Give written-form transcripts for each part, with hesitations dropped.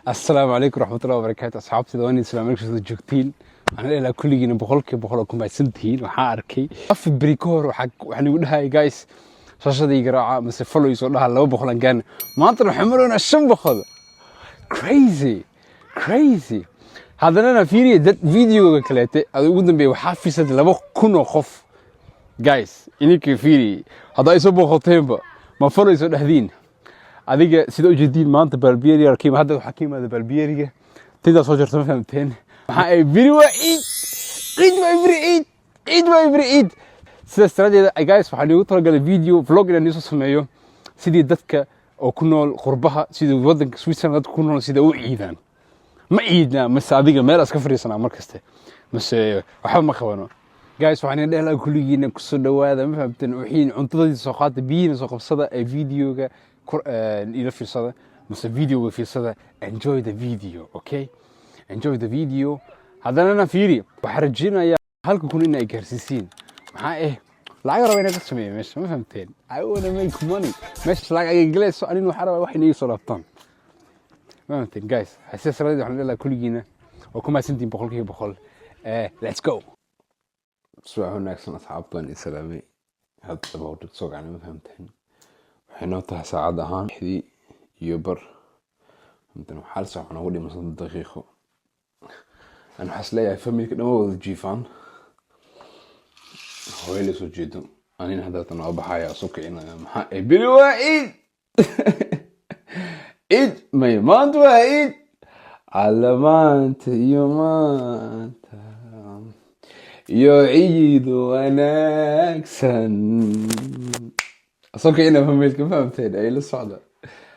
السلام عليكم ورحمة الله وبركاته أصحابتي دواني السلام عليكم sida joogtiin waxaan ilaa kulligiina boqolkiiba ku mahadsantihiin waxaan arkay af brikoor waxaan igu dhahay guys shashadii garaaca mise follow soo dhaha 200 aan gaan maanta waxaan maroona 500 crazy hadana fiiriye dad videoga kaleete ad ugu dambeeyay waxa fiisad 2,000 oo qof guys ininka fiiriye haday soo boqoteenba ma follow soo dhahdeen adiga sida u jeedin maanta balbiyeeri arkiima hadda waxa ka yimaada balbiyeeriga tida soo jirta ma fahamteen waxa ay biri waa eid sida strategy ay guys waxaan ugu talagalay video vlog inaan soo sameeyo sidii dadka oo ku nool qurbaha sidii wadanka Switzerland ku nool sida u ciidan ma ciidna mas adiga meel iska fariisana markaste mas waxa ma qabano guys waxaan dheelaa kulligiina ku soo dhawaada ma fahamteen wixii cuntadii soo qaata biyiina soo qabsada ee videoga إلى في الصدى بس الفيديو في الصدى enjoy the video okay enjoy the video هذا أنا فيري وحرجينا يا هلكم كلنا إجرسيسين مع إيه لا يا ربنا قسمي مش ما فهمتين I wanna make money مش لا إنجليز سؤالين وحرة واحد يوصل أبطان ما فهمتين guys حساس رادي إحنا لا كل جينا وكم سنتين بقول كي بقول let's go سواء هناك سنة أصحاب بني سلامي هذا تبغى تسوق عنه ما فهمتين waxayna tahay saacad ahaan 6:00 inta xal saac aan ugu dhiman daqiiqo aan xasleeyahay familka dhammaantood jiifaan hooyada soo jeedo anina hadda tan oo baxaya sokayna maxaa ay bili waa eid may maanta waa eid علمانت يومانت يو عيد ونكسن أصلاً أنا فهمت كيف فهمتين أي للصعدة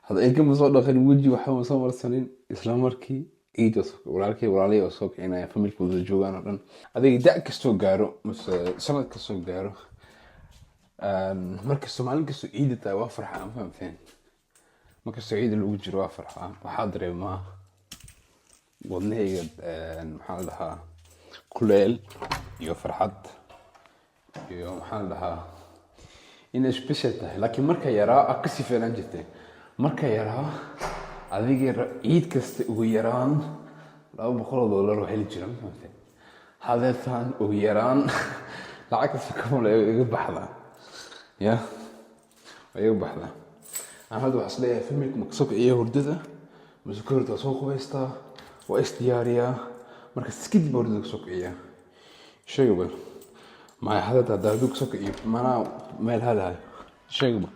هذا إيه كم صعدة خلي وجهي وحوم صور سنين إسلام مركي إيه تصق ولكن ولالي أصلاً أنا فهمت كل الجو أنا هذا يدع كستو جارو بس سنة كستو جارو مركز سمعان كستو إيد توا فرحان فهمتين ما كستو إيد الوجه روا فرحان وحاضر ما والنهي محلها كليل يو فرحت يو محلها إن سبيشته لكن مركا يرى أقصي في لانجته مركا يرى هذيك عيد كست ويران لو بخلوا دولار وحيل جرام هذا ثان ويران لعكس كم لا يذبح له يا ويذبح له أنا هذا أصلي فيلم مقصود إيه وردته مذكرة سوق ويستا واستياريا مركز سكيد بوردك سوق إيه شو يقول ما هذا دوك سوق إيه ما أنا مال هذا شيء قبل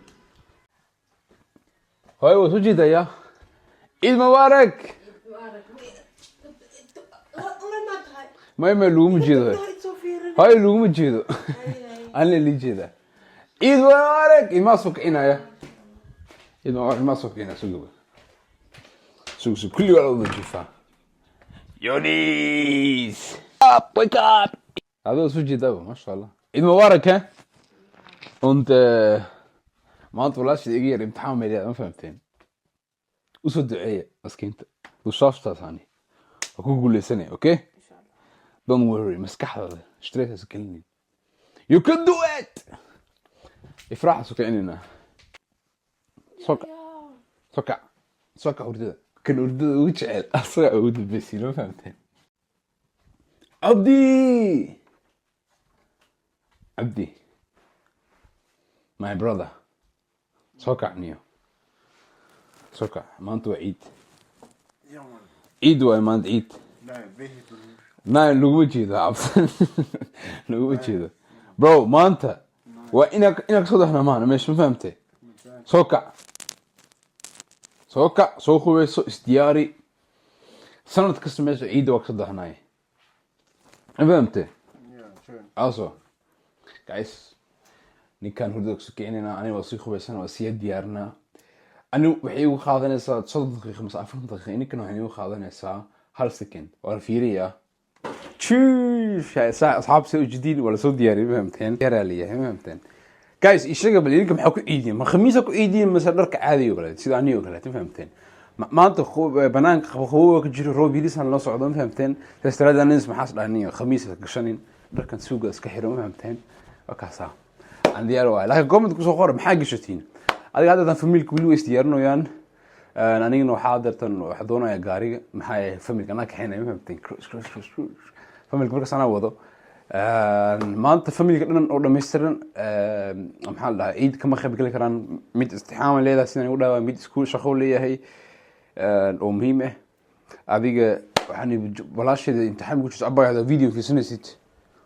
هاي وسجد يا عيد مبارك ما يملوم جيده هاي لوم جيده أنا اللي جيده عيد مبارك ما سوق عناية عيد مبارك ما سوق عناية سوق قبل سوق كل يوم على الجفا يونيس wake up هذا سجد ما شاء الله عيد مبارك ها وانت ما انت ولاش يغير امتحان ميلاد ما فهمتين وسو دعيه مسكينت وشافته ثاني اكو قول لي سنه اوكي ان شاء الله don't worry مسكحه اشتريتها سكلني you can do it افرح سكلنينا سوكا وردده كان وردده وجعل اصلا عود بس ما فهمتين عبدي my brother سوكا نيو سوكا ما انتو عيد عيد ولا ما انت عيد ما لو وجهي عبد لو وجهي برو ما انت وانك صدق احنا ما انا مش فهمتي سوكا سوكو استياري سنة كسمة عيد وقت صدق احنا فهمتي also guys ninkan hurdada ku keenayna aniga wasi khubaysan oo si diyaarna anu waxay ugu qaadanaysaa 30 daqiiqo mise 40 daqiiqo ninkan waxay ugu qaadanaysaa hal second waa fiiriya tshii asxaab soo jidin wala soo diyaari fahamteen yaraaliya fahamteen guys ishaga bal ninkan maxaa ku ciidin ma khamiisa ku ciidin mise dharka caadi oo kale sida aniga kale fahamteen maanta banaanka qabowga ka jiro roob yirisan la socdo fahamteen restaurant nis maxaas dhaaniyo khamiisa gashanin dharkan suuqa iska xiro fahamteen wakaasa عندي أروى لكن قومت كسوخور محاج شتين هذا هذا فاميل كبير ويستيرنو يان anigana waxaa dartan waxa doonaya gaariga maxay familka anaa kaxeynaya ma fahamteen familka markaas anaa wado maanta familka dhan oo dhammaystiran maxaa la dhahaa ciid kama qayb gali karaan mid istixaama leedahay sidaan ugu dhaawaa mid iskuul shaqo leeyahay oo muhiim ah adiga waxaan walaasheeda imtixaan ku jirto abbaayada video fiirsanaysid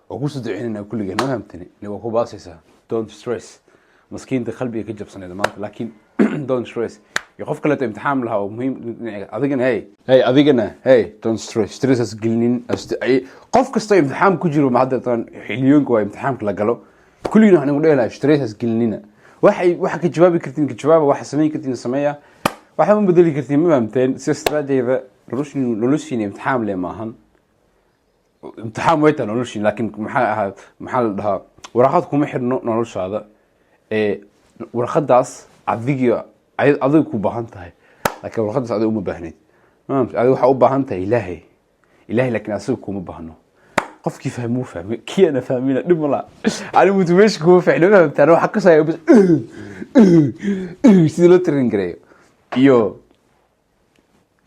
oo ku soo duceynayna kulligeena ma fahamteen waa ku baasaysaa don't stress maskiinta qalbiga ka jabsaneeda maanta laakiin don't stress يخوف كله امتحان لها ومهم أذيقنا هاي don't stress أسجلين قف كسته امتحان كجرو معدل حليون كوا امتحان كلا قالوا كلنا هنقول له stress أسجلنا واحد كجوابي كرتين كجواب واحد سمين كرتين سمية واحد من بدل كرتين ما ممتن سيستراتيجي إذا لولوشين امتحان ليه ماهن امتحان ويتا لولوشين لكن محل ده ورقاتكم محر نولوش هذا ورقات داس عذيقي adiga ku baahan tahay laakiin warqadaas adiga uma baahnayd adiga waxa u baahan tahay ilaahay laakiin asiga kuma baahno qofkii fahmo kiyana fahmina dhib mala ani motivation kuma fahno fahamtaan waxa ka saayay sidii loo train gareeyo iyo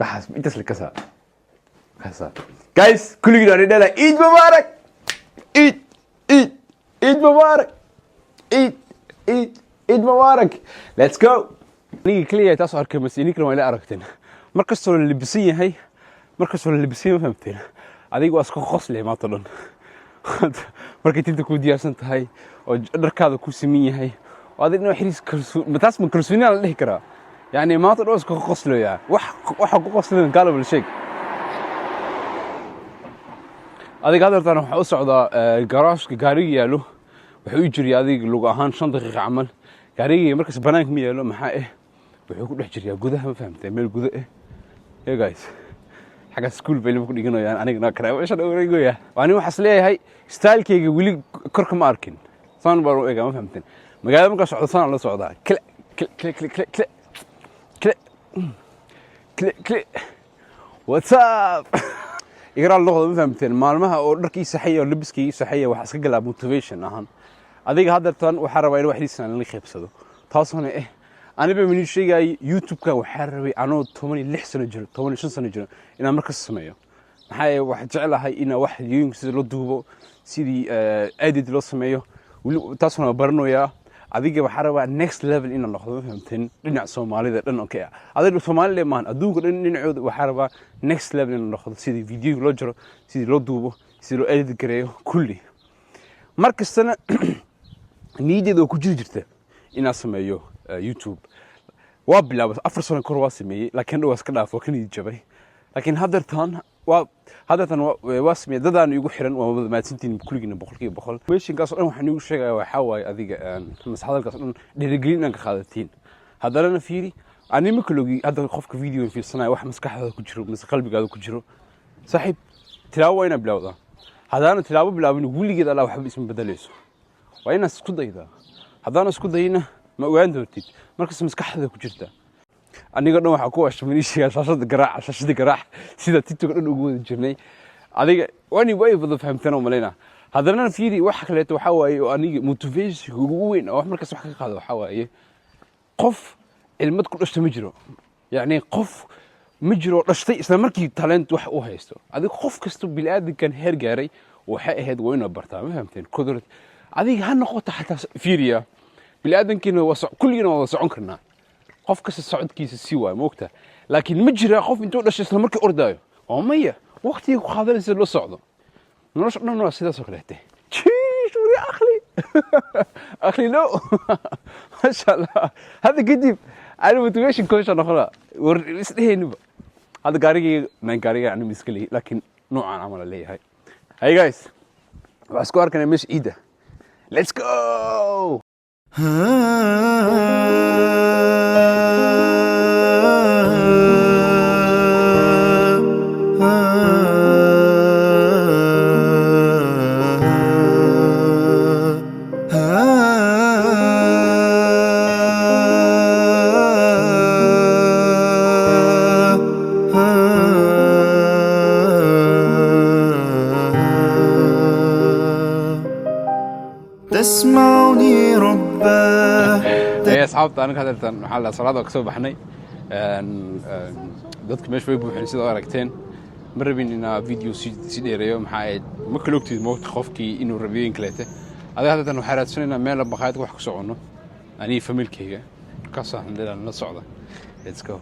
waxaas intaas la kasa guys kulligiina aan idhaahdaa Eid Mubarak Eid Mubarak Eid Mubarak let's go نيجي كلية تصعر كمسينيك لو إلى أركتنا مركز صور اللبسية هاي مركز صور اللبسية ما فهمتين هذيك واسكو خصلي ما طلون مركز تنتو كوديا سنت هاي وركاذو كوسمية هاي وهذا إنه حريص كرسو متاس من كرسوني على اللي كرا يعني ما طلون واسكو خصله يعني وح خصله قالوا بالشيء هذيك هذا ترى حوس عضا الجراج كجارية له وحيجري هذيك لو أهان 5 دقيقة عمل جارية مركز بنانك مية له محقه wuxuu ku dhex jiraa gudaha ma fahamtay meel gudo ah hey guys xaga school bay lagu dhiganayaan anigana kara weesha dhawraygoya waani waxa isleeyahay stylekeyga wili korka ma arkin saan baro eega ma fahamteen magaalada marka socdo saan la socdaa click what's up igra luqada ma fahamteen maalmaha oo dharkii saxiyo labiskii saxiyo waxa iska galaa motivation ahaan adiga hadartan waxa rabaa in wax liisan la qeybsado taasoo أنا بمني شيء جاي يوتيوب كا وحربي أنا 16 سنة جرو 15 سنة جرو إن مركز سمايو هاي واحد جعلها هاي إن واحد يوم سيد لو دوبو سيدي أديت لو سمايو وتصنع برنو يا أديك وحربي next level إن الله خذ فهمتين لنا سومالي ده لنا أوكي أديك سومالي لما أدوق لنا نعود وحربي next level إن الله خذ سيدي فيديو لو جرو سيدي لو دوبو سيدي لو أديت كريو كلي مركز سنة نيجي دو كجرته إن سمايو يوتيوب وابلا بس أفرسون كرواسمي لكن هو سكنا فوقني جبي لكن هذا واسمي ددان يقول حرن وما تنتين بكل جن بخل ويش قصر أنا حنيو شيء وحواي أذيك مس هذا القصر ديرجلين أنك خالتين هذا أنا فيري أنا مكلوجي هذا خوفك فيديو في الصناعة واحد مسكح هذا كجرو مس قلبي هذا كجرو صاحب تلاوة وين بلاوضة هذا أنا تلاوة بلاوة نقول كذا لو حب اسم بدليسه وين اسكت إذا هذا أنا اسكت هنا ما وين دورتيد مركز مسكحة ku jirta aniga dhan waxa ku ashmaniishiga shashada garaac sida tiktok dhan ugu wada jirnay adiga wani way wada fahamtaan oo maleena hadana fiiri wax kale waxa waaye oo aniga motivation ugu weyn oo markaas wax ka qaado waxa waaye qof ilmad ku dhashtay ma jiro yani qof ma jiro dhashtay isla markii talent wax u haysto adiga qof kasto bilaadankan heer gaaray waxa ahayd waa inuu bartaa ma fahamteen kudrad adiga ha noqoto xataa fiiriya bilaadankiina kulligiina waa socon karnaa qof kasta socodkiisa si waay moogta laakiin ma jira qof intuu dhashay isla markii ordaayo oo maya waqtiga ku qaadanaysa loo socdo nolosha dhan waa sidaas oo kaleete shuri akhli no masha Allah hada kadib ani motivation coach noqona war isdheeniba hada gaariga ani miskali laakiin noocan amal leeyahay hey guys waa isku arkanay mesh ciida let's go تسمعني رباه يا أصحاب أنا كهذا محل صلاة وكسب بحني dadka meesha way buuxeen sida aragteen ma rabin inaa video si dheereeyo maxaa ahayd ma kala ogtid moogta qofkii inuu rabiyooyin kaleete adiga haddatan waxaa raadsanaynaa meel baqaayad wax ku soconno aniga familkayga markaasoo alxamdulilah la socda let's go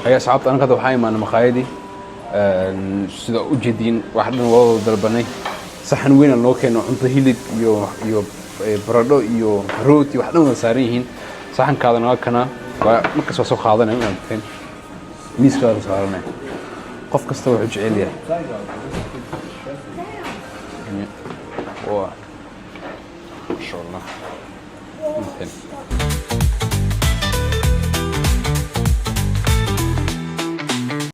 يا صاحبتي أنا كده وحاي مع مقايدي سيدا أوجدين واحد من وضع دربني صحن وين اللوكي إنه عنده هيلك يو برادو يو روتي واحد من ساريهن صحن كذا ناكنا ومكس وسوق خاضنا من فين ميس كذا صارنا قف كستوى حج عليا ما شاء الله ممكن